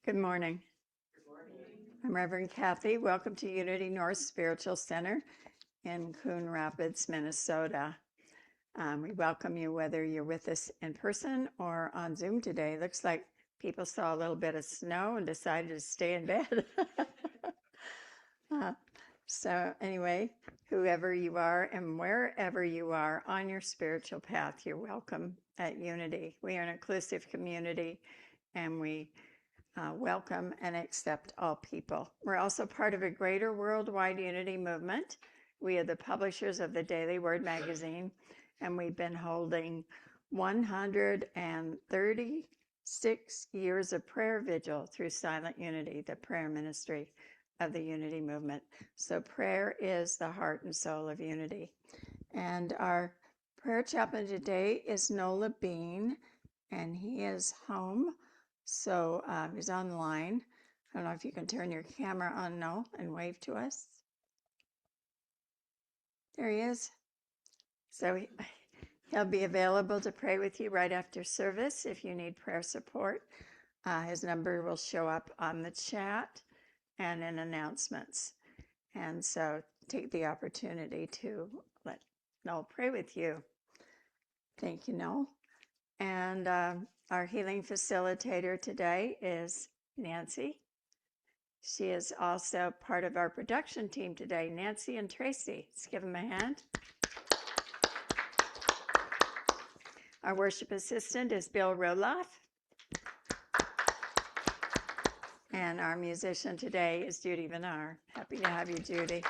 Good morning. I'm Reverend Kathy. Welcome to Unity North Spiritual Center in Coon Rapids, Minnesota. We welcome you whether you're with us in person or on Zoom today. Looks like people saw a little bit of snow and decided to stay in bed. So anyway, whoever you are and wherever you are on your spiritual path, you're welcome at Unity. We are an inclusive community, and we welcome and accept all people. We're also part of a greater worldwide unity movement. We are the publishers of the Daily Word magazine, and we've been holding 136 years of prayer vigil through Silent Unity, the prayer ministry of the unity movement. So prayer is the heart and soul of unity. And our prayer chaplain today is Nola Bean, and he is home. So he's online. I don't know if you can turn your camera on, Noel, and wave to us. There he is. So he'll be available to pray with you right after service if you need prayer support. His number will show up on the chat and in announcements. And so take the opportunity to let Noel pray with you. Thank you, Noel. And our healing facilitator today is Nancy. She is also part of our production team today, Nancy and Tracy. Let's give them a hand. Our worship assistant is Bill Roloff. And our musician today is Judy Vinar. Happy to have you, Judy.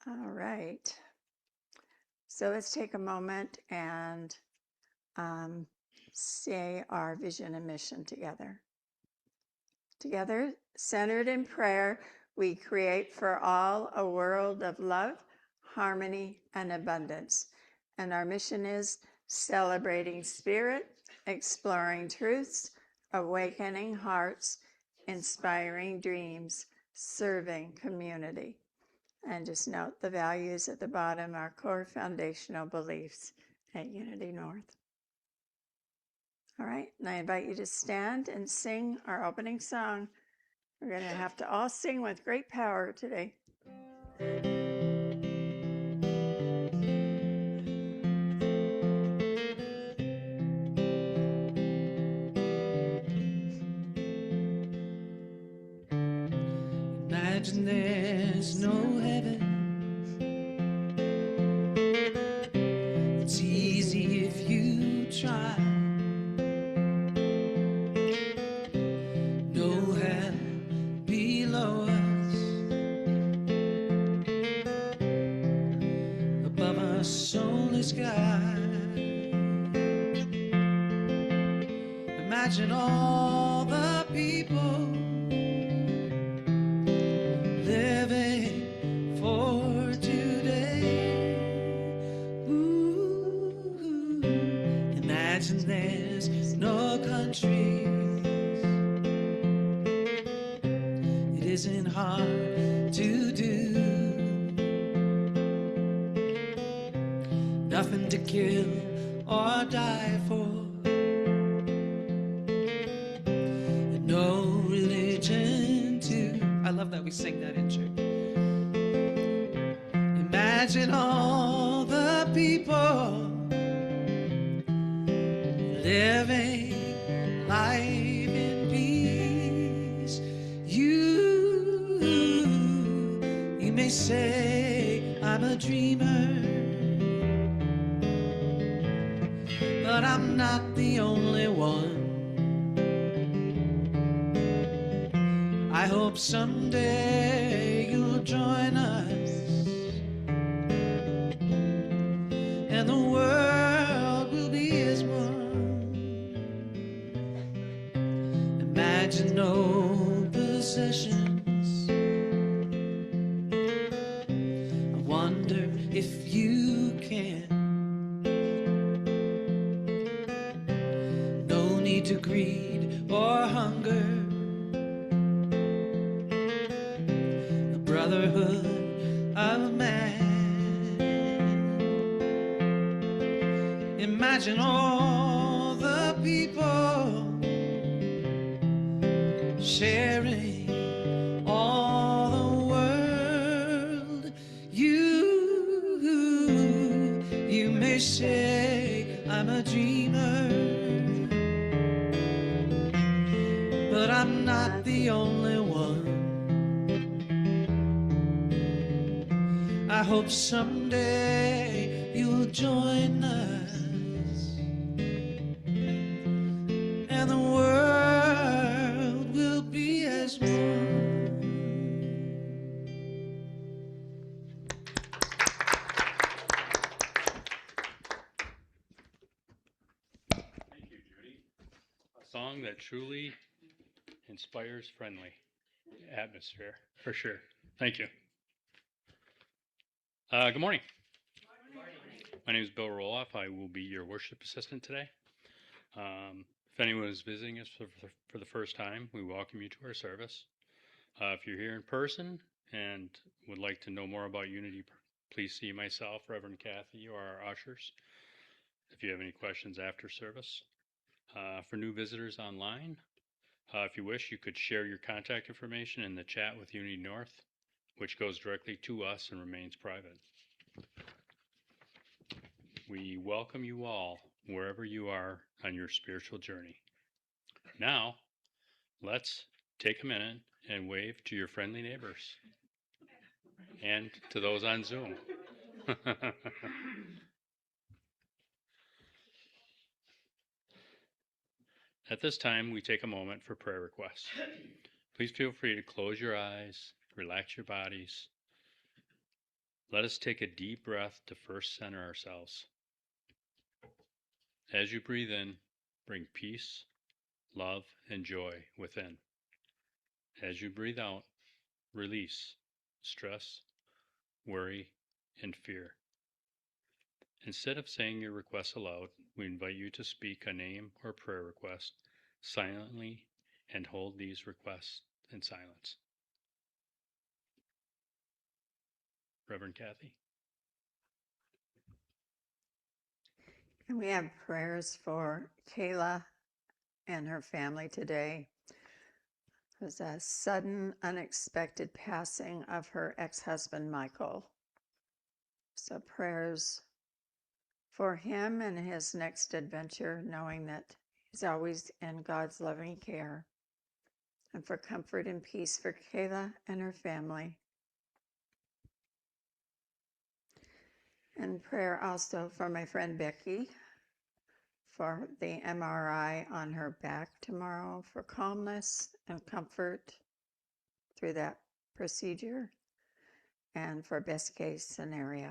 All right. So let's take a moment and say our vision and mission together. Together, centered in prayer, we create for all a world of love, harmony, and abundance. And our mission is celebrating spirit, exploring truths, awakening hearts, inspiring dreams, serving community. And just note the values at the bottom, our core foundational beliefs at Unity North. All right, and I invite you to stand and sing our opening song. We're going to have to all sing with great power today. Imagine there's no heaven. It's easy if you try. No hell below us, above us only sky. Imagine all the people living for today. Ooh, imagine there's no countries. It isn't hard to do. Nothing to kill or die for. And no religion too. I love that we sing that in church. Imagine all the people living life in peace. You may say I'm a dreamer, but I'm not the only one. I hope someday you'll join us, and the world will be as one. Imagine no possessions. I wonder if you can. No need to greed or hunger. Brotherhood of man. Imagine all the people I'm a dreamer, but I'm not the only one. I hope someday you'll join us, and the world will be as one. Thank you, Judy. A song that truly inspires friendly atmosphere, for sure. Thank you. Good morning. My name is Bill Roloff. I will be your worship assistant today. If anyone is visiting us for the first time, we welcome you to our service. If you're here in person and would like to know more about Unity, please see myself, Reverend Kathy, or our ushers if you have any questions after service. For new visitors online, if you wish, you could share your contact information in the chat with Unity North, which goes directly to us and remains private. We welcome you all, wherever you are on your spiritual journey. Now, let's take a minute and wave to your friendly neighbors and to those on Zoom. At this time, we take a moment for prayer requests. Please feel free to close your eyes, relax your bodies. Let us take a deep breath to first center ourselves. As you breathe in, bring peace, love, and joy within. As you breathe out, release stress, worry, and fear. Instead of saying your request aloud, we invite you to speak a name or prayer request silently and hold these requests in silence. Reverend Kathy. And we have prayers for Kayla and her family today. There's a sudden, unexpected passing of her ex-husband, Michael. So prayers for him and his next adventure, knowing that he's always in God's loving care. And for comfort and peace for Kayla and her family. And prayer also for my friend Becky, for the MRI on her back tomorrow, for calmness and comfort through that procedure, and for best case scenario.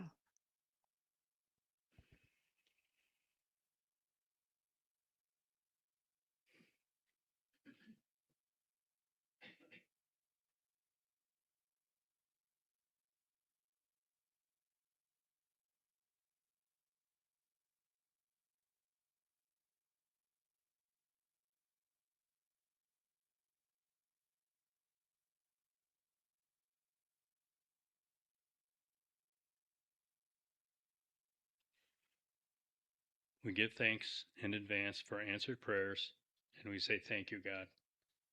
We give thanks in advance for answered prayers, and we say thank you, God.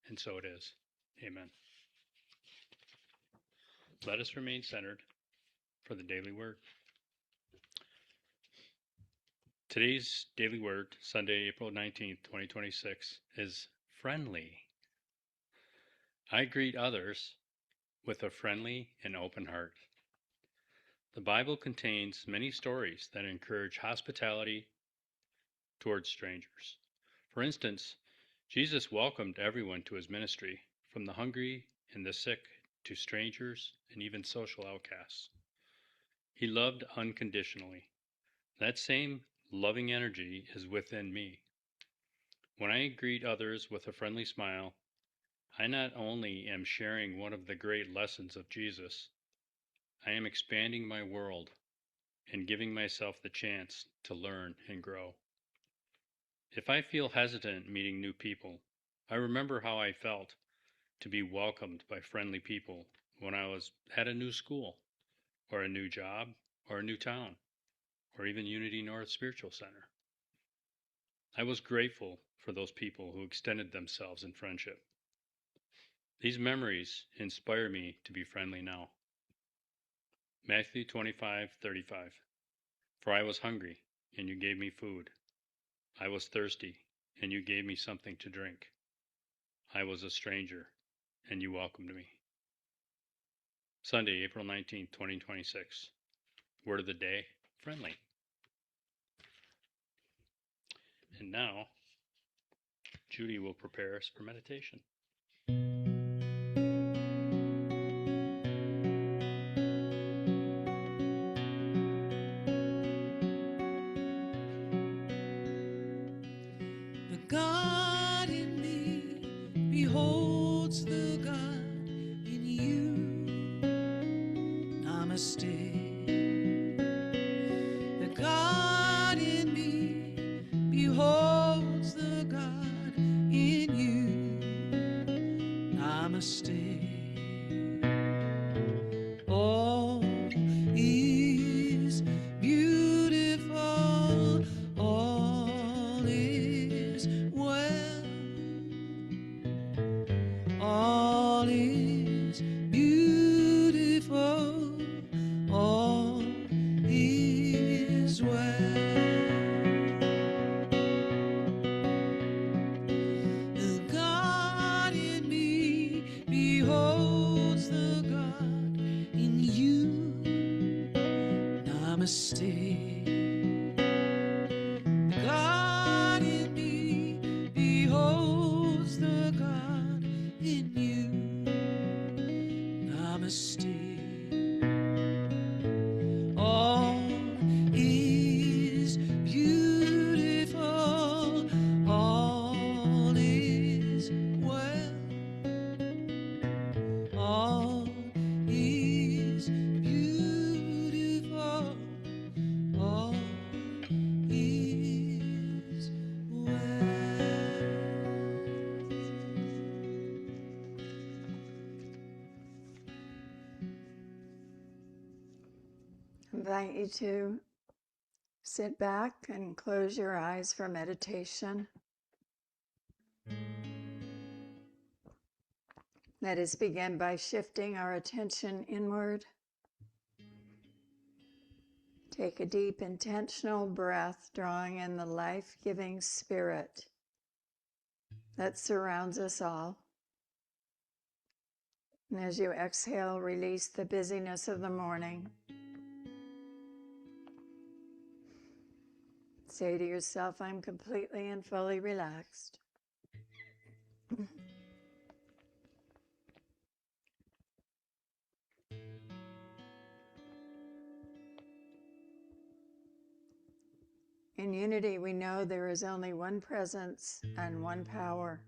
And so it is. Amen. Let us remain centered for the daily word. Today's daily word, Sunday, April 19th, 2026, is friendly. I greet others with a friendly and open heart. The Bible contains many stories that encourage hospitality towards strangers. For instance, Jesus welcomed everyone to his ministry, from the hungry and the sick to strangers and even social outcasts. He loved unconditionally. That same loving energy is within me. When I greet others with a friendly smile, I not only am sharing one of the great lessons of Jesus, I am expanding my world and giving myself the chance to learn and grow. If I feel hesitant meeting new people, I remember how I felt to be welcomed by friendly people when I was at a new school, or a new job, or a new town, or even Unity North Spiritual Center. I was grateful for those people who extended themselves in friendship. These memories inspire me to be friendly now. Matthew 25:35. For I was hungry, and you gave me food. I was thirsty, and you gave me something to drink. I was a stranger, and you welcomed me. Sunday, April 19th, 2026. Word of the day, friendly. And now, Judy will prepare us for meditation. The God in me beholds the God in you. Namaste. The God in me beholds the God in you. Namaste. All is beautiful, all is well, all is beautiful, all is well. The God in me beholds the God in you. Namaste. The God in me beholds the God in you. Namaste. All is beautiful, all is well, all is beautiful, all is well. I invite you to sit back and close your eyes for meditation. Let us begin by shifting our attention inward. Take a deep, intentional breath, drawing in the life-giving spirit that surrounds us all. And as you exhale, release the busyness of the morning. Say to yourself, I'm completely and fully relaxed. In unity, we know there is only one presence and one power.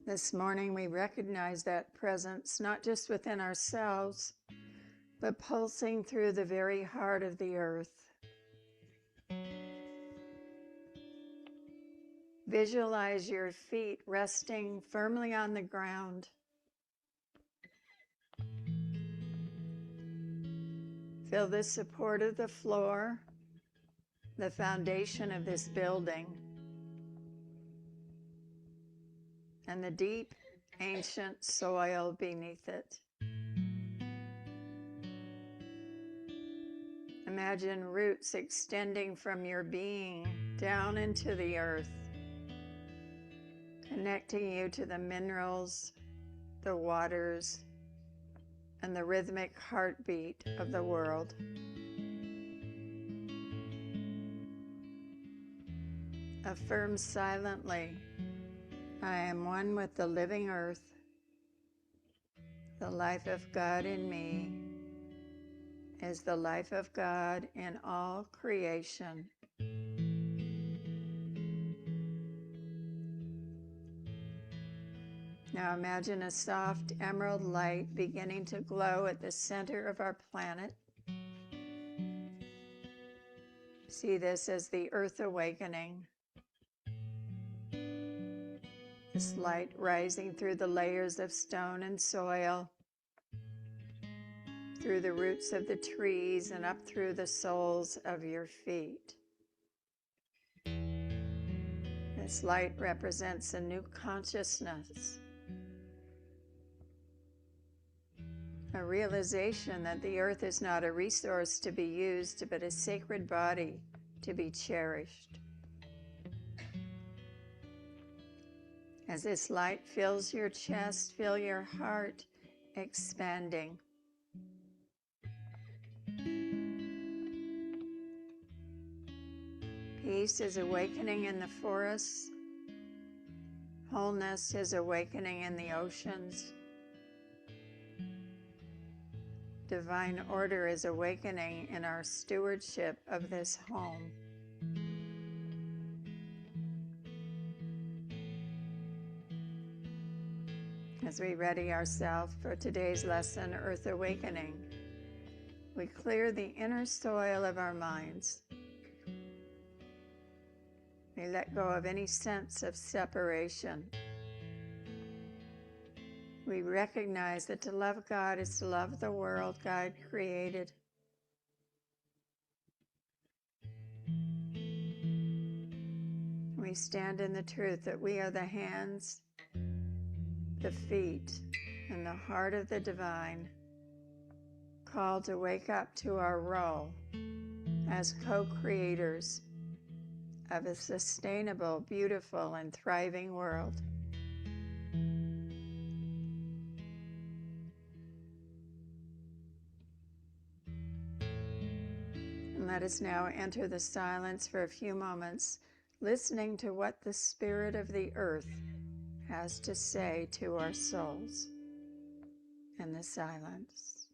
This morning, we recognize that presence not just within ourselves, but pulsing through the very heart of the earth. Visualize your feet resting firmly on the ground. Feel the support of the floor, the foundation of this building, and the deep, ancient soil beneath it. Imagine roots extending from your being down into the earth, connecting you to the minerals, the waters, and the rhythmic heartbeat of the world. Affirm silently, I am one with the living earth. The life of God in me is the life of God in all creation. Now imagine a soft emerald light beginning to glow at the center of our planet. See this as the Earth awakening. This light rising through the layers of stone and soil, through the roots of the trees and up through the soles of your feet. This light represents a new consciousness, a realization that the earth is not a resource to be used, but a sacred body to be cherished. As this light fills your chest, feel your heart expanding. Peace is awakening in the forests. Wholeness is awakening in the oceans. Divine order is awakening in our stewardship of this home. As we ready ourselves for today's lesson, Earth Awakening, we clear the inner soil of our minds. We let go of any sense of separation. We recognize that to love God is to love the world God created. We stand in the truth that we are the hands, the feet, and the heart of the divine, called to wake up to our role as co-creators of a sustainable, beautiful, and thriving world. And let us now enter the silence for a few moments, listening to what the Spirit of the earth has to say to our souls in the silence.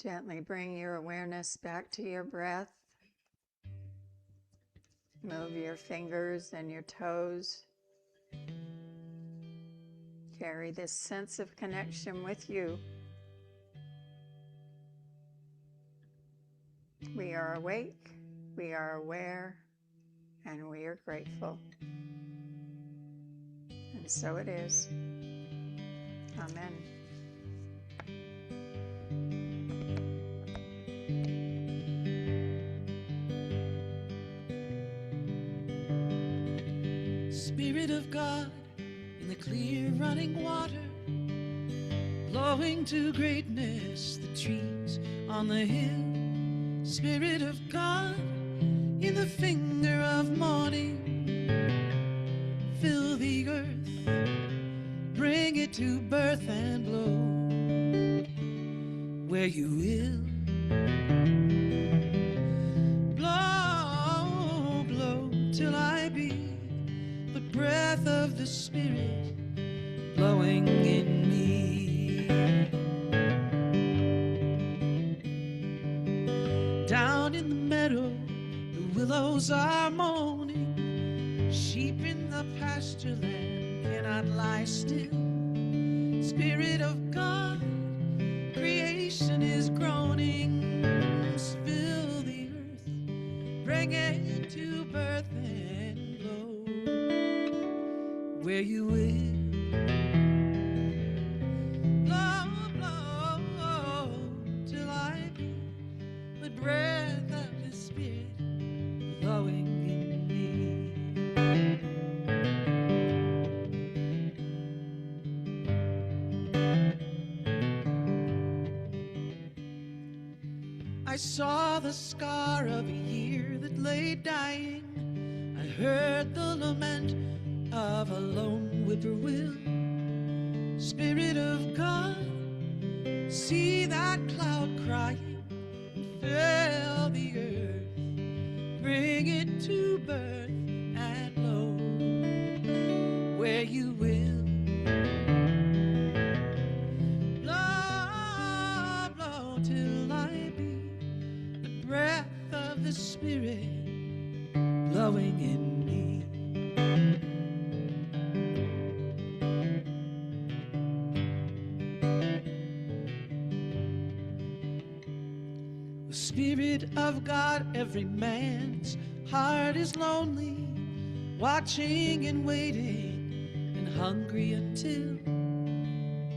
Gently bring your awareness back to your breath. Move your fingers and your toes. Carry this sense of connection with you. We are awake, we are aware, and we are grateful. And so it is. Amen. Spirit of God in the clear running water, blowing to greatness the trees on the hill. Spirit of God in the finger of morning, fill the earth, bring it to birth and blow where you will. Blow, blow till I be the breath of the Spirit blowing in me. Down in the meadow, the willows are moaning. Sheep in the pasture land cannot lie still. Spirit of God, creation is groaning. Fill the earth, bring it to birth and blow where you will. Blow, blow, till I be the breath of the Spirit blowing in me. I saw the scar of a year that lay dying. I heard the lament of a lone whippoorwill. Spirit of God, see that cloud crying, fill the earth, bring it to birth and blow where you will. Blow, blow till I be the breath of the Spirit blowing in me. The Spirit of God, every man's heart is lonely, watching and waiting and hungry until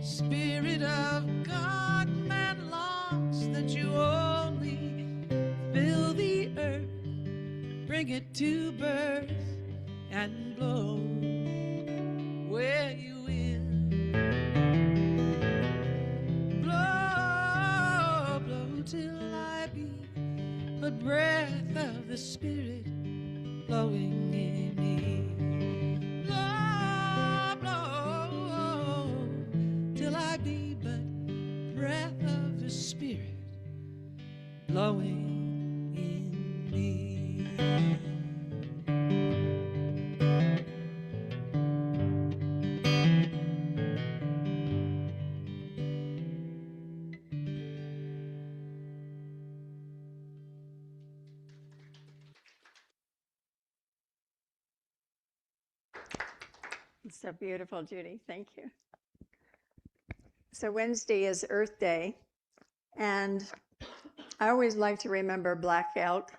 Spirit of God, man longs that you only fill the earth, bring it to birth and blow where you will. Blow, blow till I be the breath of the Spirit blowing in me. Blow, blow till I be but breath of the Spirit blowing in me. It's so beautiful, Judy. Thank you. So Wednesday is Earth Day, and I always like to remember Black Elk,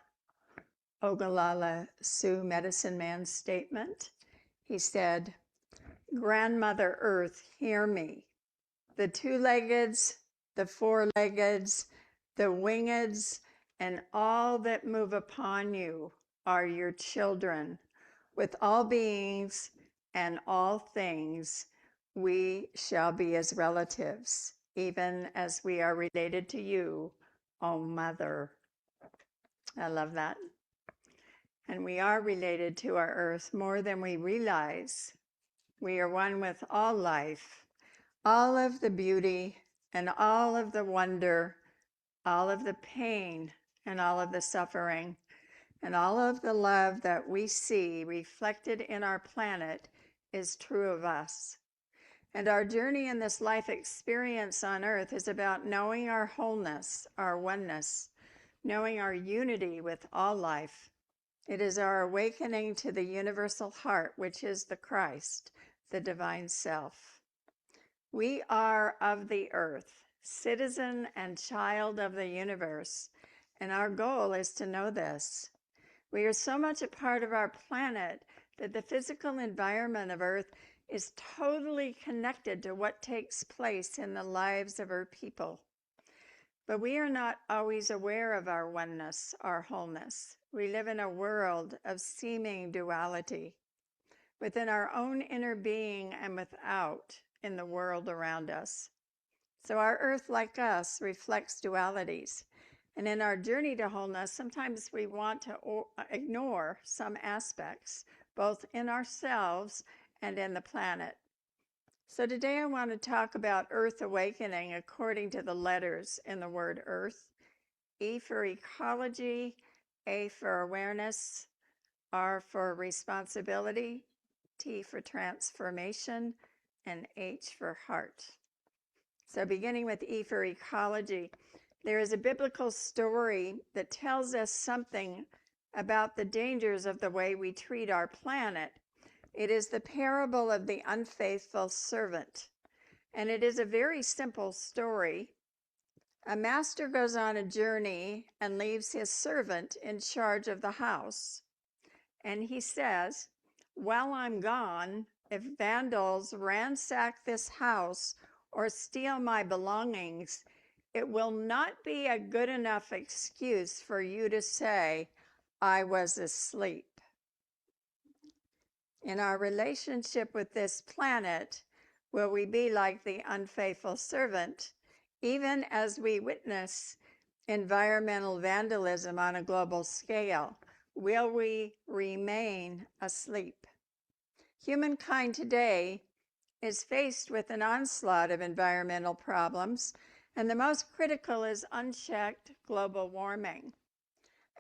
Ogallala Sioux medicine man's statement. He said, "Grandmother Earth, hear me. The two-leggeds, the four-leggeds, the wingeds, and all that move upon you are your children. With all beings and all things, we shall be as relatives, even as we are related to you, O Mother." I love that. And we are related to our earth more than we realize. We are one with all life, all of the beauty and all of the wonder, all of the pain and all of the suffering, and all of the love that we see reflected in our planet is true of us. And our journey in this life experience on earth is about knowing our wholeness, our oneness, knowing our unity with all life. It is our awakening to the universal heart, which is the Christ, the divine self. We are of the earth, citizen and child of the universe, and our goal is to know this. We are so much a part of our planet that the physical environment of Earth is totally connected to what takes place in the lives of our people. But we are not always aware of our oneness, our wholeness. We live in a world of seeming duality, within our own inner being and without in the world around us. So our earth, like us, reflects dualities. And in our journey to wholeness, sometimes we want to ignore some aspects, both in ourselves and in the planet. So today I want to talk about Earth awakening according to the letters in the word Earth. E for ecology, A for awareness, R for responsibility, T for transformation, and H for heart. So beginning with E for ecology, there is a biblical story that tells us something about the dangers of the way we treat our planet. It is the parable of the unfaithful servant, and it is a very simple story. A master goes on a journey and leaves his servant in charge of the house. And he says, "While I'm gone, if vandals ransack this house or steal my belongings, it will not be a good enough excuse for you to say, 'I was asleep.'" In our relationship with this planet, will we be like the unfaithful servant, even as we witness environmental vandalism on a global scale? Will we remain asleep? Humankind today is faced with an onslaught of environmental problems, and the most critical is unchecked global warming,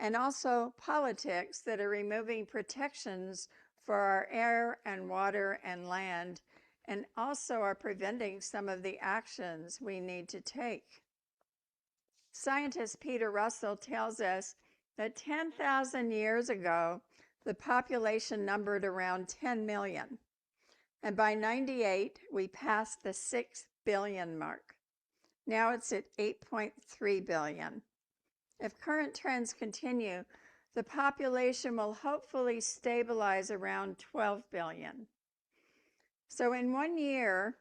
and also politics that are removing protections for our air and water and land, and also are preventing some of the actions we need to take. Scientist Peter Russell tells us that 10,000 years ago, the population numbered around 10 million. And by 98, we passed the 6 billion mark. Now it's at 8.3 billion. If current trends continue, the population will hopefully stabilize around 12 billion. So in 1 year,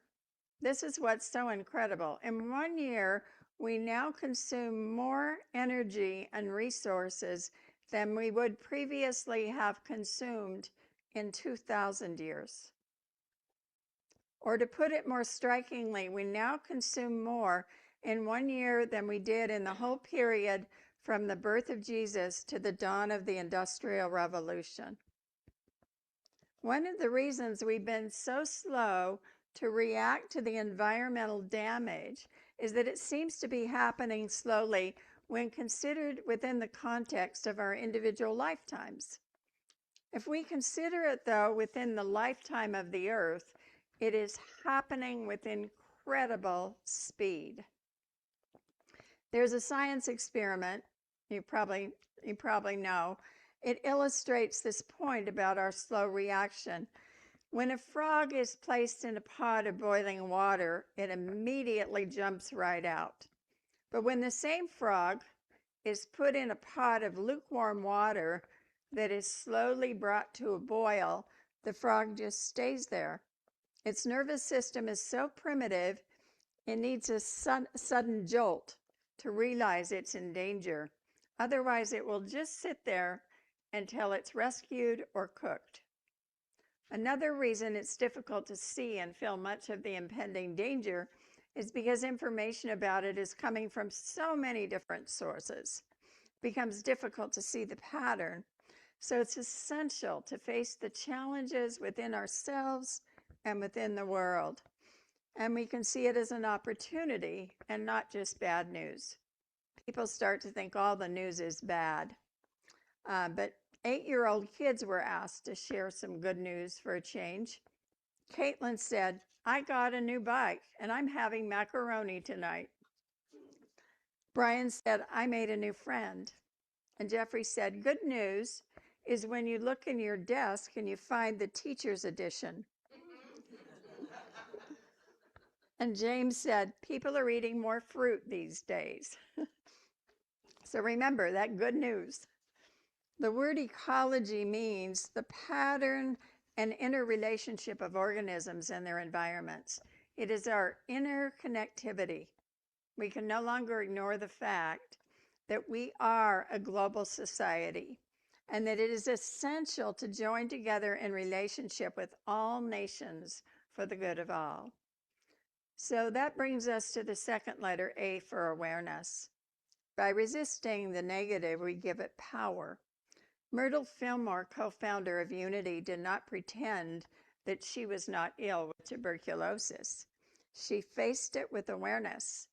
this is what's so incredible. In 1 year, we now consume more energy and resources than we would previously have consumed in 2,000 years. Or to put it more strikingly, we now consume more in 1 year than we did in the whole period from the birth of Jesus to the dawn of the Industrial Revolution. One of the reasons we've been so slow to react to the environmental damage is that it seems to be happening slowly when considered within the context of our individual lifetimes. If we consider it, though, within the lifetime of the Earth, it is happening with incredible speed. There's a science experiment, you probably know. It illustrates this point about our slow reaction. When a frog is placed in a pot of boiling water, it immediately jumps right out. But when the same frog is put in a pot of lukewarm water that is slowly brought to a boil, the frog just stays there. Its nervous system is so primitive, it needs a sudden jolt to realize it's in danger. Otherwise, it will just sit there until it's rescued or cooked. Another reason it's difficult to see and feel much of the impending danger is because information about it is coming from so many different sources. It becomes difficult to see the pattern. So it's essential to face the challenges within ourselves and within the world. And we can see it as an opportunity and not just bad news. People start to think all the news is bad. But 8-year-old kids were asked to share some good news for a change. Caitlin said, "I got a new bike and I'm having macaroni tonight." Brian said, "I made a new friend." And Jeffrey said, "Good news is when you look in your desk and you find the teacher's edition." And James said, "People are eating more fruit these days." So remember that good news. The word ecology means the pattern and interrelationship of organisms and their environments. It is our interconnectivity. We can no longer ignore the fact that we are a global society and that it is essential to join together in relationship with all nations for the good of all. So that brings us to the second letter, A, for awareness. By resisting the negative, we give it power. Myrtle Fillmore, co-founder of Unity, did not pretend that she was not ill with tuberculosis. She faced it with awareness,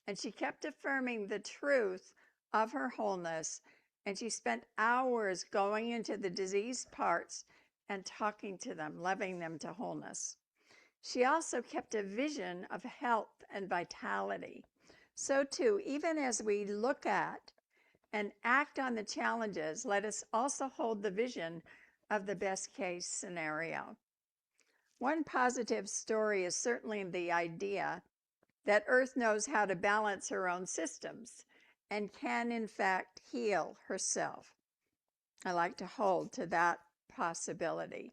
and she kept affirming the truth of her wholeness, and she spent hours going into the diseased parts and talking to them, loving them to wholeness. She also kept a vision of health and vitality. So too, even as we look at and act on the challenges, let us also hold the vision of the best case scenario. One positive story is certainly the idea that Earth knows how to balance her own systems and can, in fact, heal herself. I like to hold to that possibility.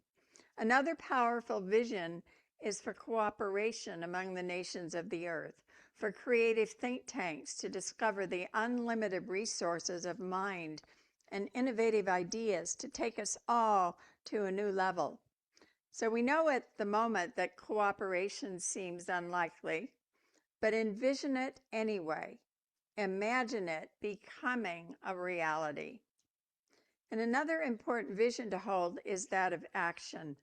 Another powerful vision is for cooperation among the nations of the earth, for creative think tanks to discover the unlimited resources of mind and innovative ideas to take us all to a new level. So we know at the moment that cooperation seems unlikely, but envision it anyway. Imagine it becoming a reality. And another important vision to hold is that of action.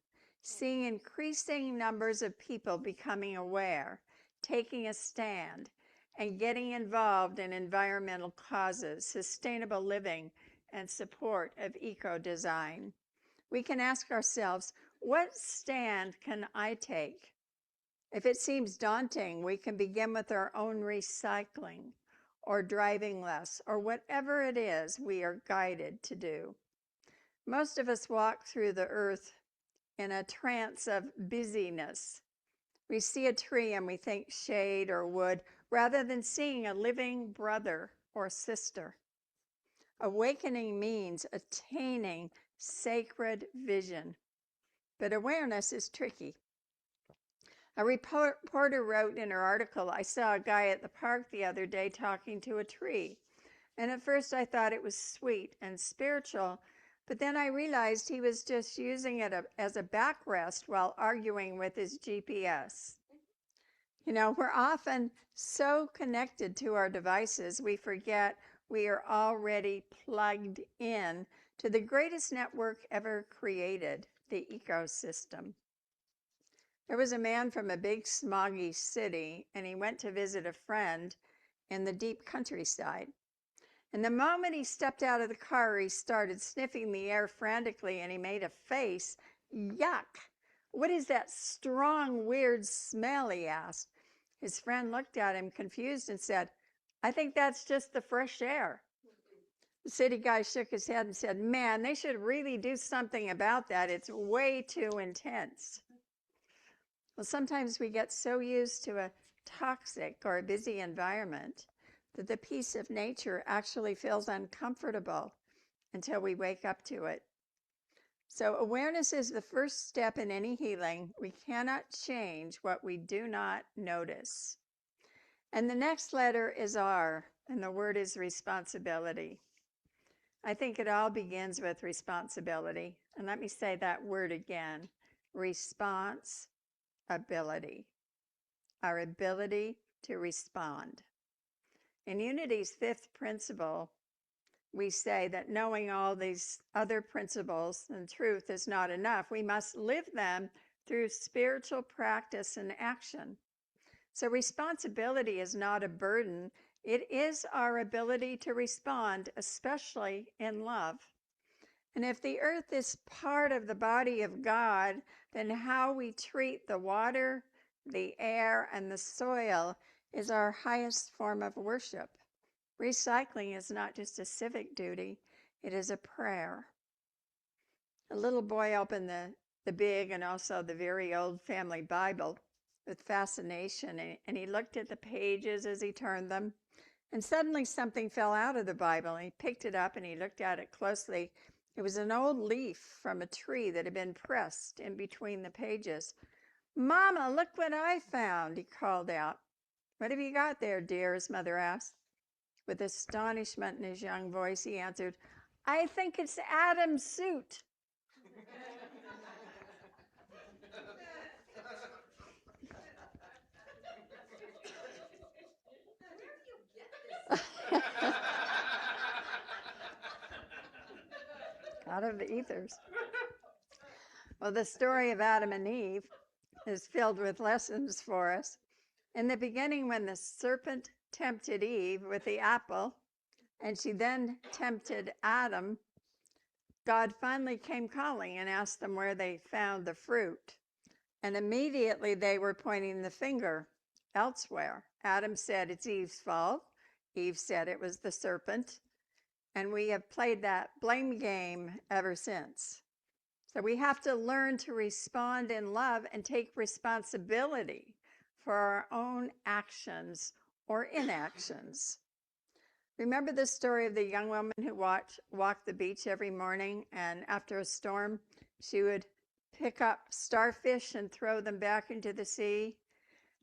seeing increasing numbers of people becoming aware, taking a stand, and getting involved in environmental causes, sustainable living, and support of eco-design. We can ask ourselves, what stand can I take? If it seems daunting, we can begin with our own recycling or driving less or whatever it is we are guided to do. Most of us walk through the earth in a trance of busyness. We see a tree and we think shade or wood rather than seeing a living brother or sister. Awakening means attaining sacred vision, but awareness is tricky. A reporter wrote in her article, I saw a guy at the park the other day talking to a tree. And at first I thought it was sweet and spiritual, but then I realized he was just using it as a backrest while arguing with his GPS. You know, we're often so connected to our devices, we forget we are already plugged in to the greatest network ever created, the ecosystem. There was a man from a big smoggy city, and he went to visit a friend in the deep countryside. And the moment he stepped out of the car, he started sniffing the air frantically, and he made a face. Yuck! What is that strong, weird smell? He asked. His friend looked at him confused and said, I think that's just the fresh air. The city guy shook his head and said, man, they should really do something about that. It's way too intense. Well, sometimes we get so used to a toxic or a busy environment that the peace of nature actually feels uncomfortable until we wake up to it. So awareness is the first step in any healing. We cannot change what we do not notice. And the next letter is R, and the word is responsibility. I think it all begins with responsibility. And let me say that word again, responsibility, our ability to respond. In Unity's fifth principle, we say that knowing all these other principles and truth is not enough. We must live them through spiritual practice and action. So responsibility is not a burden. It is our ability to respond, especially in love. And if the earth is part of the body of God, then how we treat the water, the air, and the soil is our highest form of worship. Recycling is not just a civic duty, it is a prayer. A little boy opened the big and also the very old family Bible with fascination, and he looked at the pages as he turned them, and suddenly something fell out of the Bible, and he picked it up and he looked at it closely. It was an old leaf from a tree that had been pressed in between the pages. Mama, look what I found, he called out. What have you got there, dear? His mother asked. With astonishment in his young voice, he answered, I think it's Adam's suit. Out of the ethers. Well, the story of Adam and Eve is filled with lessons for us. In the beginning, when the serpent tempted Eve with the apple, and she then tempted Adam, God finally came calling and asked them where they found the fruit. And immediately they were pointing the finger elsewhere. Adam said, it's Eve's fault. Eve said it was the serpent. And we have played that blame game ever since. So we have to learn to respond in love and take responsibility for our own actions or inactions. Remember the story of the young woman who walked the beach every morning, and after a storm, she would pick up starfish and throw them back into the sea?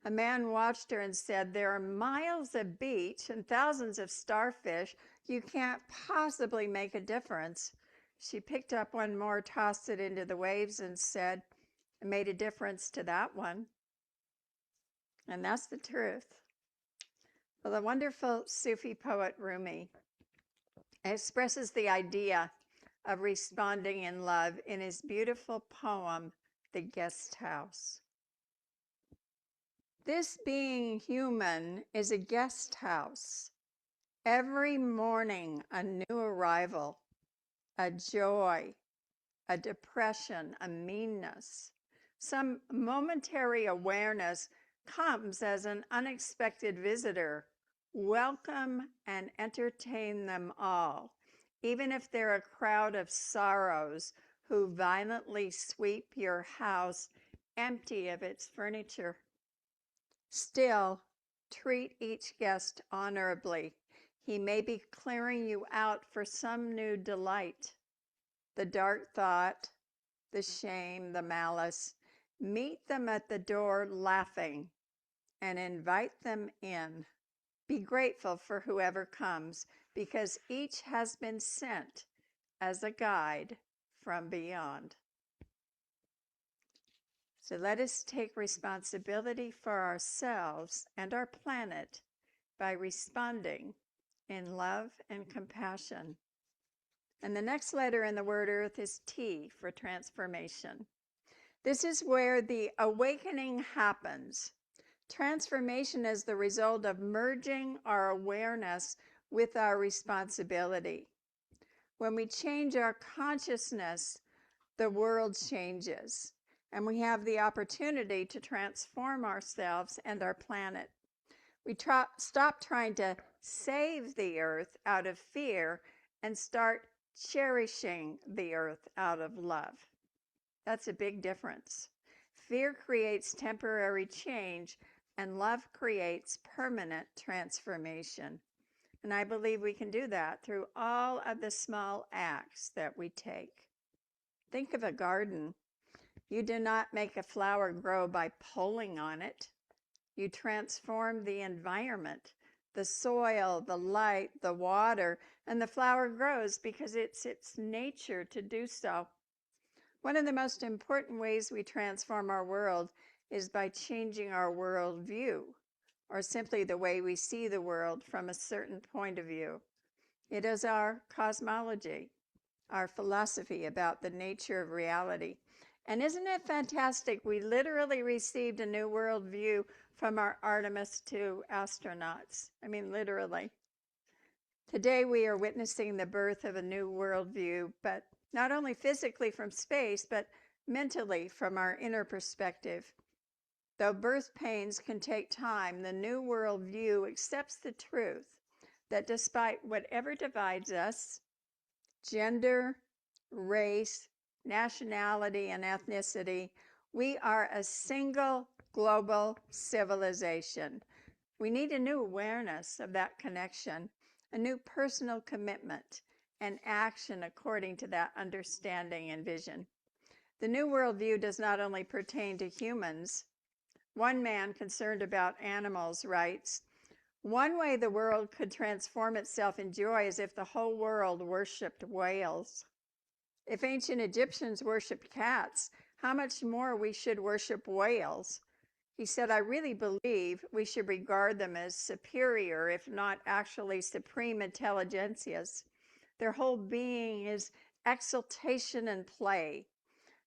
A man watched her and said, there are miles of beach and thousands of starfish. You can't possibly make a difference. She picked up one more, tossed it into the waves, and said, it made a difference to that one. And that's the truth. Well, the wonderful Sufi poet Rumi expresses the idea of responding in love in his beautiful poem, the guest house. This being human is a guest house. Every morning, a new arrival, a joy, a depression, a meanness. Some momentary awareness comes as an unexpected visitor. Welcome and entertain them all, even if they're a crowd of sorrows who violently sweep your house empty of its furniture. Still, treat each guest honorably. He may be clearing you out for some new delight. The dark thought, the shame, the malice. Meet them at the door laughing and invite them in. Be grateful for whoever comes, because each has been sent as a guide from beyond. So let us take responsibility for ourselves and our planet by responding in love and compassion. And the next letter in the word earth is T for transformation. This is where the awakening happens. Transformation is the result of merging our awareness with our responsibility. When we change our consciousness, the world changes, and we have the opportunity to transform ourselves and our planet. We stop trying to save the earth out of fear and start cherishing the earth out of love. That's a big difference. Fear creates temporary change, and love creates permanent transformation. And I believe we can do that through all of the small acts that we take. Think of a garden. You do not make a flower grow by pulling on it. You transform the environment, the soil, the light, the water, and the flower grows because it's its nature to do so. One of the most important ways we transform our world is by changing our worldview, or simply the way we see the world from a certain point of view. It is our cosmology, our philosophy about the nature of reality. And isn't it fantastic? We literally received a new worldview from our Artemis II astronauts. I mean, literally. Today we are witnessing the birth of a new worldview, but not only physically from space, but mentally from our inner perspective. Though birth pains can take time, the new worldview accepts the truth that despite whatever divides us, gender, race, nationality, and ethnicity, we are a single global civilization. We need a new awareness of that connection, a new personal commitment and action according to that understanding and vision. The new worldview does not only pertain to humans. One man concerned about animals writes, "One way the world could transform itself in joy is if the whole world worshipped whales. If ancient Egyptians worshipped cats, how much more we should worship whales." He said, "I really believe we should regard them as superior, if not actually supreme intelligentsias. Their whole being is exultation and play.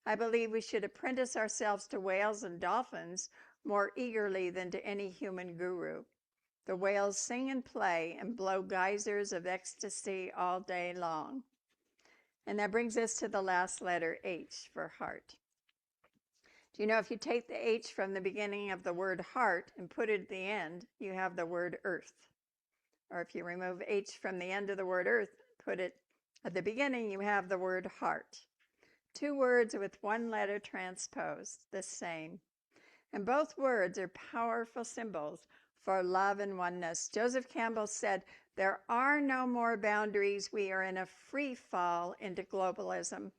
I believe we should apprentice ourselves to whales and dolphins more eagerly than to any human guru. The whales sing and play and blow geysers of ecstasy all day long." And that brings us to the last letter, H for heart. Do you know if you take the H from the beginning of the word heart and put it at the end, you have the word earth. Or if you remove H from the end of the word earth, put it at the beginning, you have the word heart. Two words with one letter transposed, the same. And both words are powerful symbols for love and oneness. Joseph Campbell said, "There are no more boundaries. We are in a free fall into globalism.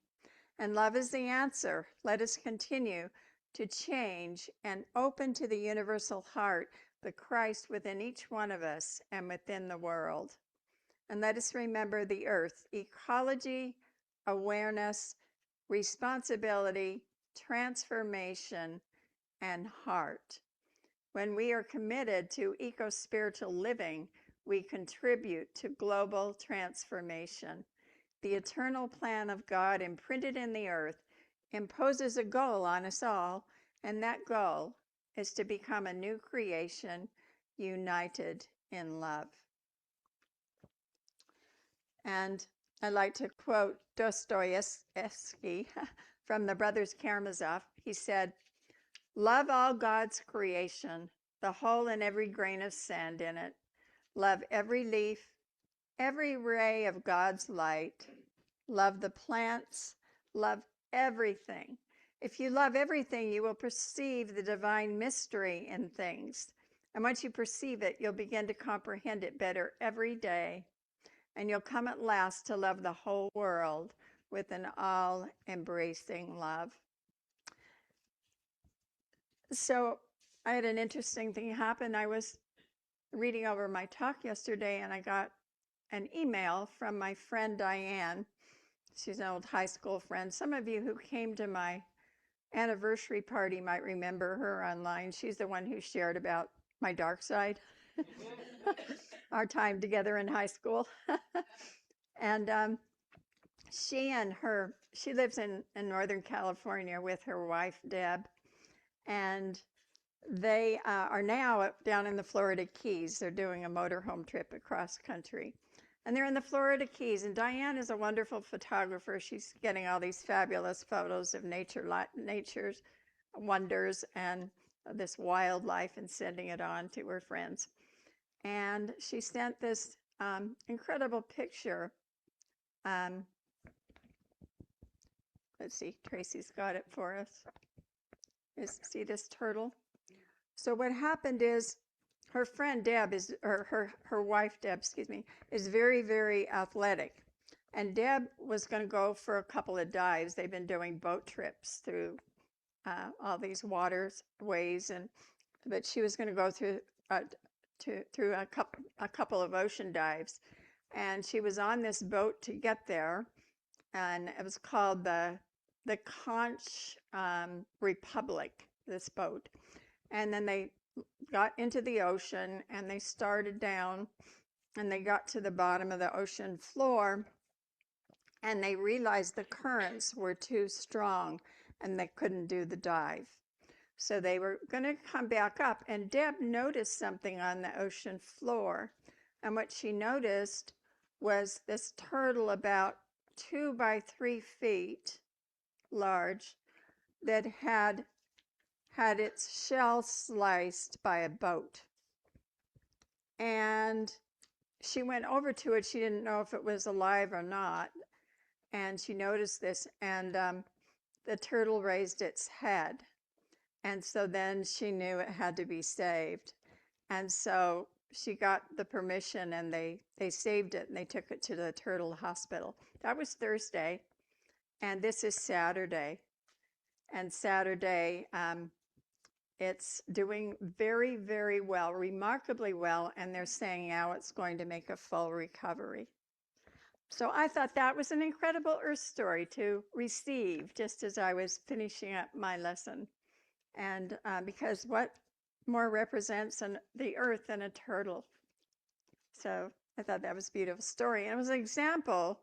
And love is the answer. Let us continue to change and open to the universal heart, the Christ within each one of us and within the world. And let us remember the earth, ecology, awareness, responsibility, transformation, and heart. When we are committed to eco-spiritual living, we contribute to global transformation. The eternal plan of God imprinted in the earth imposes a goal on us all, and that goal is to become a new creation united in love. And I like to quote Dostoevsky from the Brothers Karamazov. He said, "Love all God's creation, the whole and every grain of sand in it. Love every leaf, every ray of God's light. Love the plants, love everything. If you love everything, you will perceive the divine mystery in things. And once you perceive it, you'll begin to comprehend it better every day. And you'll come at last to love the whole world with an all-embracing love." So I had an interesting thing happen. I was reading over my talk yesterday, and I got an email from my friend Diane. She's an old high school friend. Some of you who came to my anniversary party might remember her online. She's the one who shared about my dark side, our time together in high school. And she lives in Northern California with her wife, Deb, and they are now down in the Florida Keys. They're doing a motorhome trip across country. And they're in the Florida Keys. And Diane is a wonderful photographer. She's getting all these fabulous photos of nature's wonders and this wildlife and sending it on to her friends. And she sent this incredible picture. Let's see, Tracy's got it for us. See this turtle? So what happened is her friend Deb her wife Deb, is very, very athletic. And Deb was going to go for a couple of dives. They've been doing boat trips through all these waterways, but she was going to go through a couple of ocean dives. And she was on this boat to get there, and it was called the Conch Republic, this boat. And then they got into the ocean, and they started down, and they got to the bottom of the ocean floor, and they realized the currents were too strong, and they couldn't do the dive. So they were going to come back up, and Deb noticed something on the ocean floor. And what she noticed was this turtle about 2 by 3 feet large that had its shell sliced by a boat. And she went over to it. She didn't know if it was alive or not. And she noticed this, and the turtle raised its head. And so then she knew it had to be saved. And so she got the permission, and they saved it, and they took it to the turtle hospital. That was Thursday, and this is Saturday. And Saturday, it's doing very, very well, remarkably well, and they're saying now it's going to make a full recovery. So I thought that was an incredible Earth story to receive just as I was finishing up my lesson. And because what more represents the Earth than a turtle? So I thought that was a beautiful story. And it was an example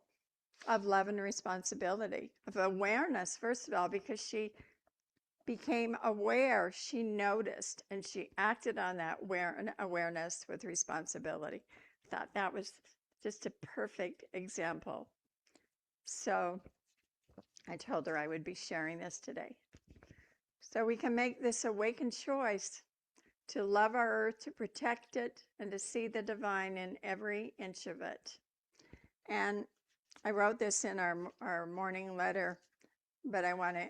of love and responsibility, of awareness, first of all, because she became aware, she noticed, and she acted on that awareness with responsibility. I thought that was just a perfect example. So I told her I would be sharing this today. So we can make this awakened choice to love our earth, to protect it, and to see the divine in every inch of it. And I wrote this in our morning letter, but I want to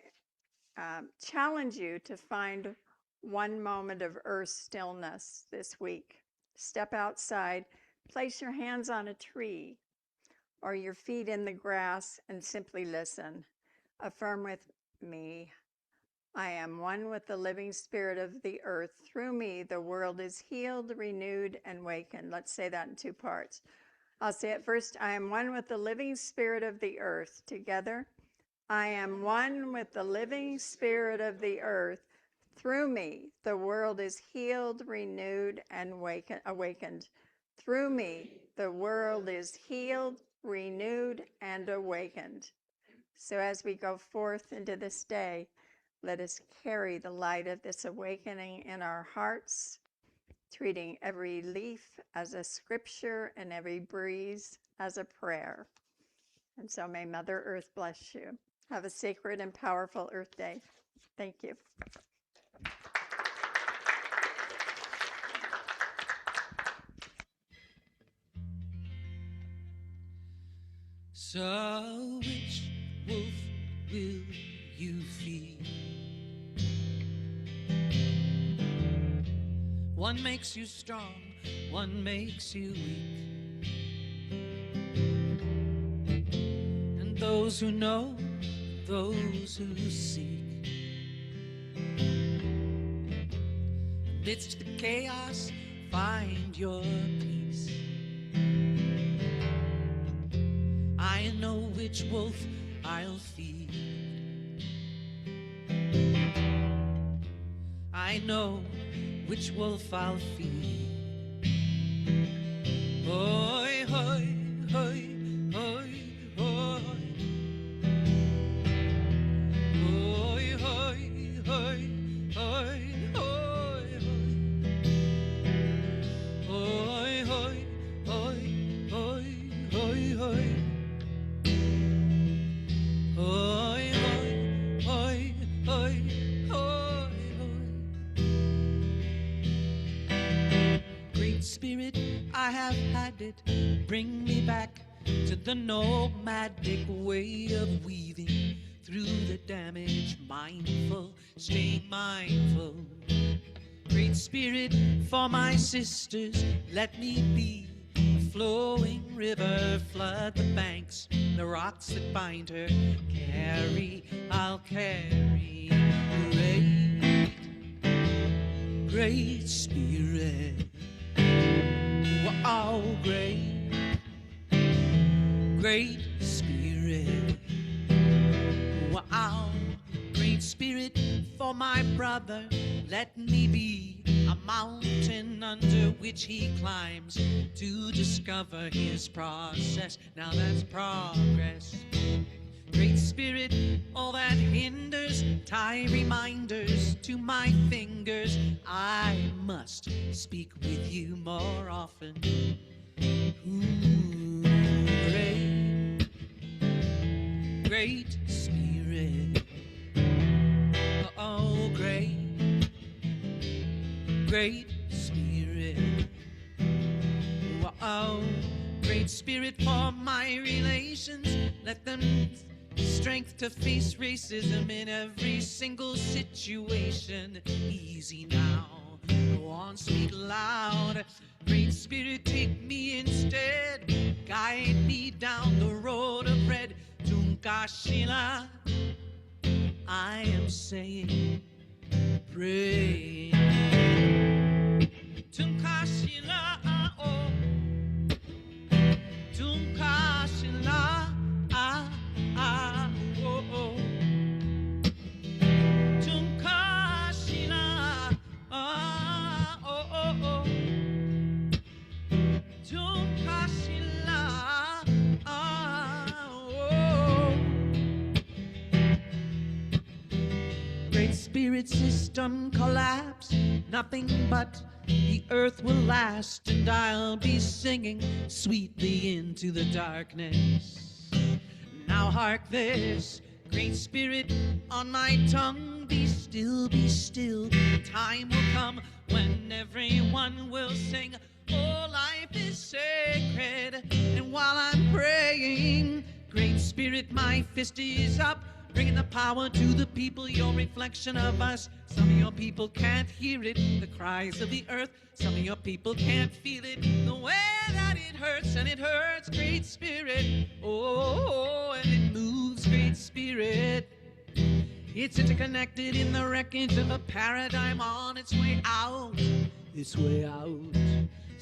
challenge you to find one moment of earth stillness this week. Step outside, place your hands on a tree or your feet in the grass, and simply listen. Affirm with me, I am one with the living spirit of the earth. Through me, the world is healed, renewed, and wakened. Let's say that in 2 parts. I'll say it first. I am one with the living spirit of the earth. Together, I am one with the living spirit of the earth. Through me, the world is healed, renewed, and awakened. Through me, the world is healed, renewed, and awakened. So as we go forth into this day, let us carry the light of this awakening in our hearts, treating every leaf as a scripture and every breeze as a prayer. And so may Mother Earth bless you. Have a sacred and powerful Earth Day. Thank you. So which wolf will you feed? One makes you strong, one makes you weak. And those who know, those who seek. Amidst the chaos, find your peace. I know which wolf I'll feed. I know which wolf I'll feed. Hoi, hoi, hoi, hoi, hoi. Hoi, hoi, hoi, hoi, hoi, hoi. Hoi, hoi, hoi, hoi, hoi, hoi. Hoi, hoi, hoi, hoi, hoi, hoi. Great Spirit, I have had it. Bring me back to the nomadic way of weaving through the damage. Mindful, stay mindful. Great Spirit, for my sisters, let me be a flowing river. Flood the banks, the rocks that bind her. Carry, I'll carry. Great, great Spirit. Wow, great, great Spirit. Wow, great Spirit, for my brother, let me be a mountain under which he climbs to discover his process. Now that's progress. Great Spirit, all that hinders, tie reminders to my fingers. I must speak with you more often. Ooh, great, great Spirit. Oh, great, great Spirit. Oh, great Spirit, for my relations, let them strength to face racism in every single situation. Easy now, go on, speak loud. Great Spirit, take me instead. Guide me down the road of red. Tunkashila, I am saying, pray. Tunkashila, oh. Tunkashila, ah, oh, oh. Tunkashila, ah, oh, oh, oh. Tunkashila, ah, oh. Great Spirit system collapse, nothing but the earth will last, and I'll be singing sweetly into the darkness. Now hark this, Great Spirit, on my tongue, be still, be still. The time will come when everyone will sing, oh, life is sacred. And while I'm praying, Great Spirit, my fist is up, bringing the power to the people, your reflection of us. Some of your people can't hear it, the cries of the earth. Some of your people can't feel it, the way that it hurts, and it hurts, Great Spirit. Oh, and it moves, Great Spirit. It's interconnected in the wreckage of a paradigm on its way out. Its way out.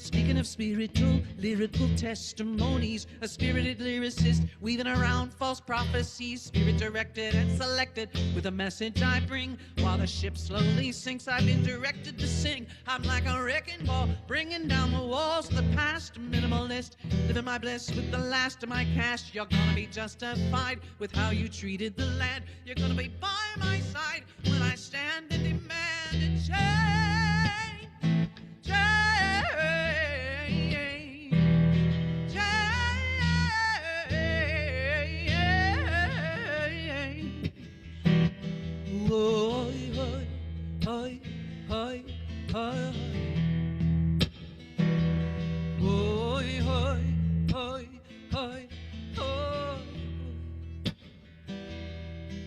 Speaking of spiritual, lyrical testimonies, a spirited lyricist weaving around false prophecies, spirit directed and selected with a message I bring. While the ship slowly sinks, I've been directed to sing. I'm like a wrecking ball, bringing down the walls of the past. Minimalist, living my bliss with the last of my cash. You're gonna be justified with how you treated the land. You're gonna be by my side when I stand and demand a change.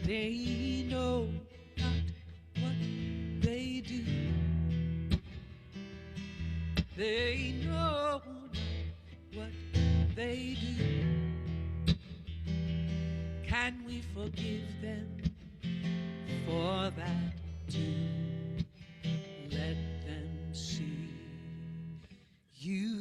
They know not what they do. They know not what they do. Can we forgive them for that too? Let them see you.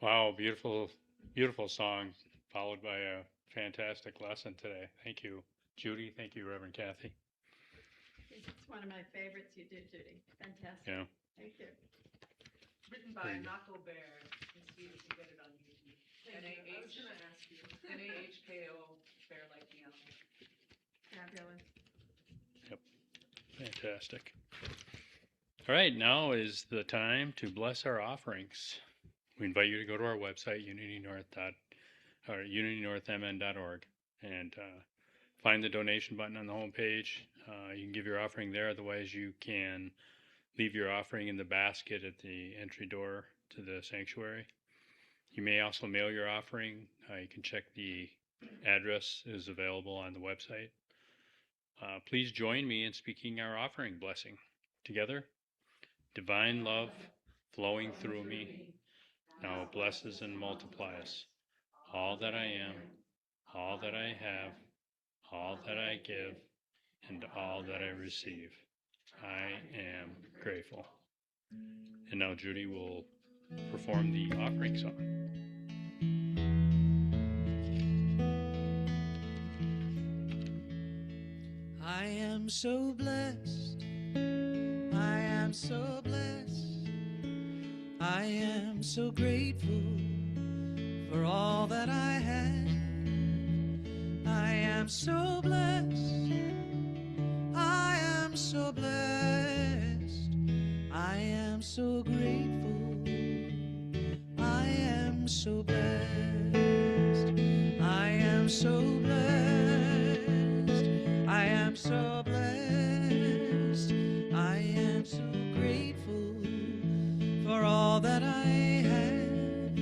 Wow, beautiful, beautiful song, followed by a fantastic lesson today. Thank you, Judy. Thank you, Reverend Kathy. It's one of my favorites you did, Judy. Fantastic. Yeah. Thank you. Written by Knuckle Bear in Swedish. You get it on YouTube. Nahko Bear Like Piano. Fabulous. Yep. Fantastic. All right, now is the time to bless our offerings. We invite you to go to our website, unitynorthmn.org, and find the donation button on the homepage. You can give your offering there. Otherwise, you can leave your offering in the basket at the entry door to the sanctuary. You may also mail your offering. You can check the address is available on the website. Please join me in speaking our offering blessing. Together, divine love flowing through me now blesses and multiplies all that I am, all that I have, all that I give, and all that I receive. I am grateful. And now Judy will perform the offering song. I am so blessed. I am so blessed. I am so grateful for all that I have. I am so blessed. I am so blessed. I am so grateful. I am so blessed. I am so blessed. I am so blessed. I am so grateful for all that I have.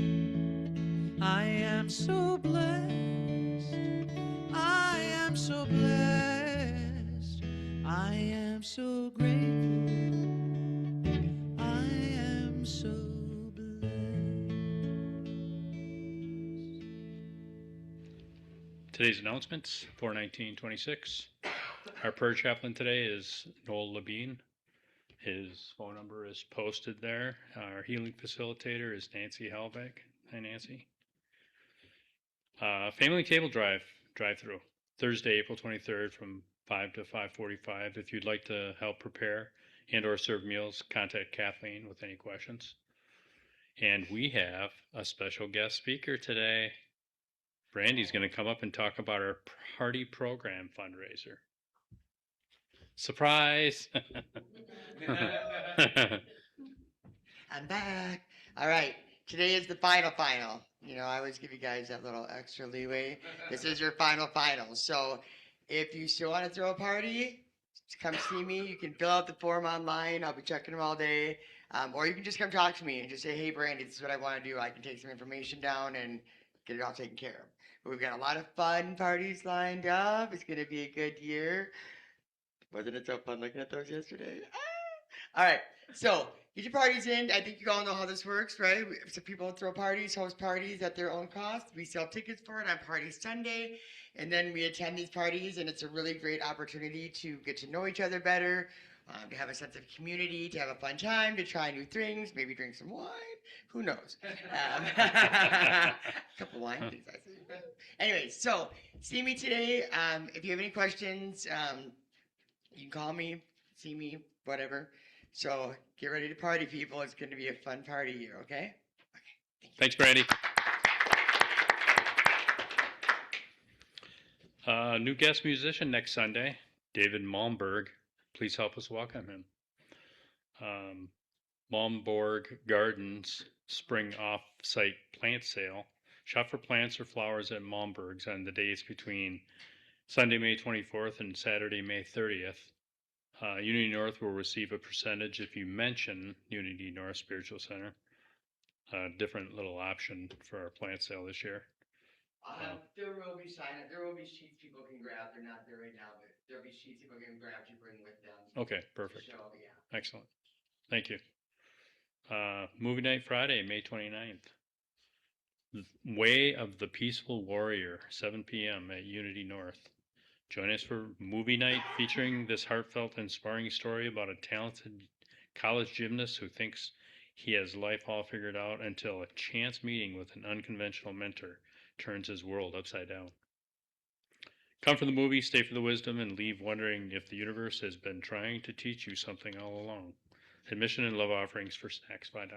I am so blessed. I am so blessed. I am so grateful. I am so blessed. Today's announcements, 4/19/26. Our prayer chaplain today is Noel Labine. His phone number is posted there. Our healing facilitator is Nancy Helbeck. Hi, Nancy. Family table drive-through, Thursday, April 23rd from 5 to 5:45. If you'd like to help prepare and or serve meals, contact Kathleen with any questions. And we have a special guest speaker today. Brandy's going to come up and talk about our party program fundraiser. Surprise! I'm back. All right. Today is the final. You know, I always give you guys that little extra leeway. This is your final. So if you still want to throw a party, come see me. You can fill out the form online. I'll be checking them all day. Or you can just come talk to me and just say, hey, Brandy, this is what I want to do. I can take some information down and get it all taken care of. But we've got a lot of fun parties lined up. It's going to be a good year. Wasn't it so fun looking at those yesterday? All right, so get your parties in. I think you all know how this works, right? So people throw parties, host parties at their own cost. We sell tickets for it on Party Sunday, and then we attend these parties, and it's a really great opportunity to get to know each other better, to have a sense of community, to have a fun time, to try new things, maybe drink some wine. Who knows? A couple wine things, I see. Anyway, so see me today. If you have any questions, you can call me, see me, whatever. So get ready to party, people. It's going to be a fun party here, okay? Okay. Thanks, Brandy. New guest musician next Sunday, David Malmberg. Please help us welcome him. Malmborg Gardens Spring Off-Site Plant Sale. Shop for plants or flowers at Malmberg's on the days between Sunday, May 24th and Saturday, May 30th. Unity North will receive a percentage if you mention Unity North Spiritual Center. Different little option for our plant sale this year. There will be there will be sheets people can grab. They're not there right now, but there'll be sheets people can grab to bring with them. Okay, perfect. Show, yeah. Excellent. Thank you. Movie night Friday, May 29th. Way of the Peaceful Warrior, 7 p.m. at Unity North. Join us for movie night featuring this heartfelt, inspiring story about a talented college gymnast who thinks he has life all figured out until a chance meeting with an unconventional mentor turns his world upside down. Come for the movie, stay for the wisdom, and leave wondering if the universe has been trying to teach you something all along. Admission and love offerings for snacks, $5.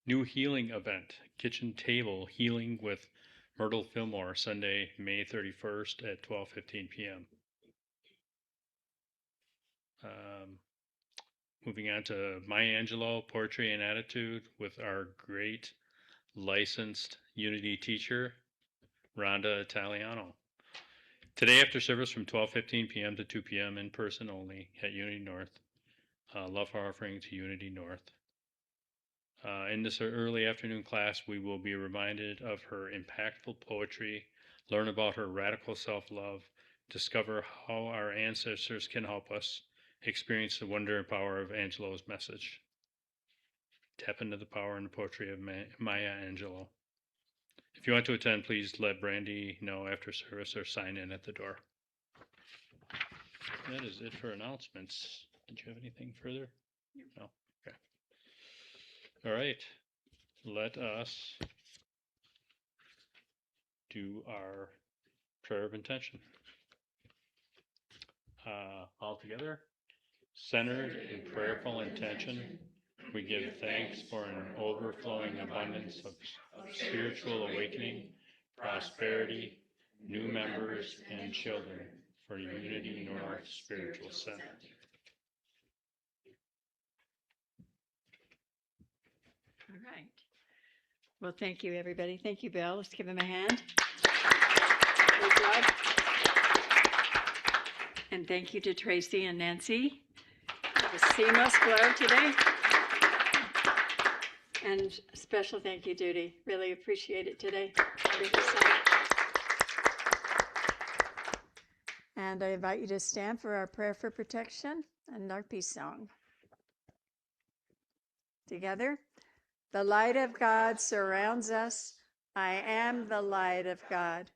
New healing event, Kitchen Table Healing with Myrtle Fillmore, Sunday, May 31st at 12:15 p.m. Moving on to Maya Angelou, Poetry and Attitude with our great licensed Unity teacher, Rhonda Italiano. Today after service from 12:15 p.m. to 2 p.m. in person only at Unity North. Love offering to Unity North. In this early afternoon class, we will be reminded of her impactful poetry, learn about her radical self-love, discover how our ancestors can help us, experience the wonder and power of Angelou's message. Tap into the power and the poetry of Maya Angelou. If you want to attend, please let Brandy know after service or sign in at the door. That is it for announcements. Did you have anything further? No? Okay. All right. Let us do our prayer of intention. All together, centered in prayerful intention, we give thanks for an overflowing abundance of spiritual awakening, prosperity, new members, and children for Unity North Spiritual Center. All right. Well, thank you, everybody. Thank you, Bill. Let's give him a hand. Good job. And thank you to Tracy and Nancy. It was seamless flow today. And special thank you, Judy. Really appreciate it today. And I invite you to stand for our prayer for protection and our peace song. Together. The light of God surrounds us. I am the light of God.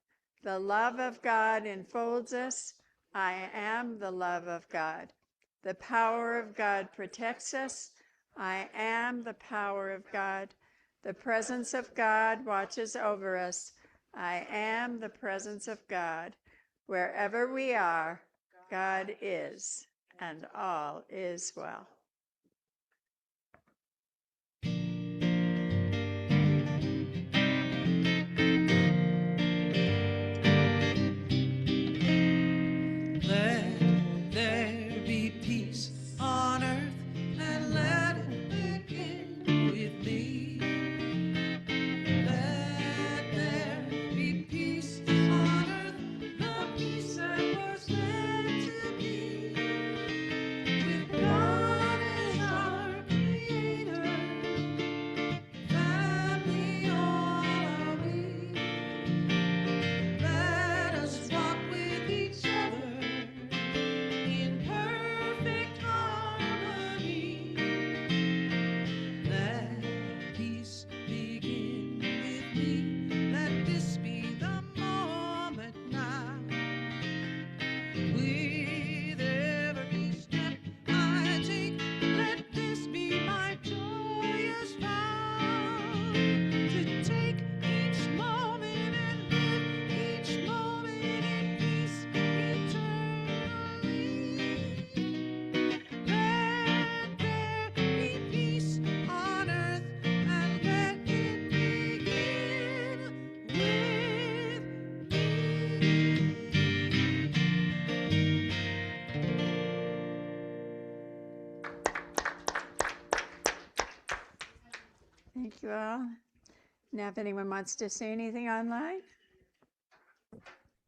The love of God enfolds us. I am the love of God. The power of God protects us. I am the power of God. The presence of God watches over us. I am the presence of God. Wherever we are, God is, and all is well. God. you all. Now, if anyone wants to say anything online,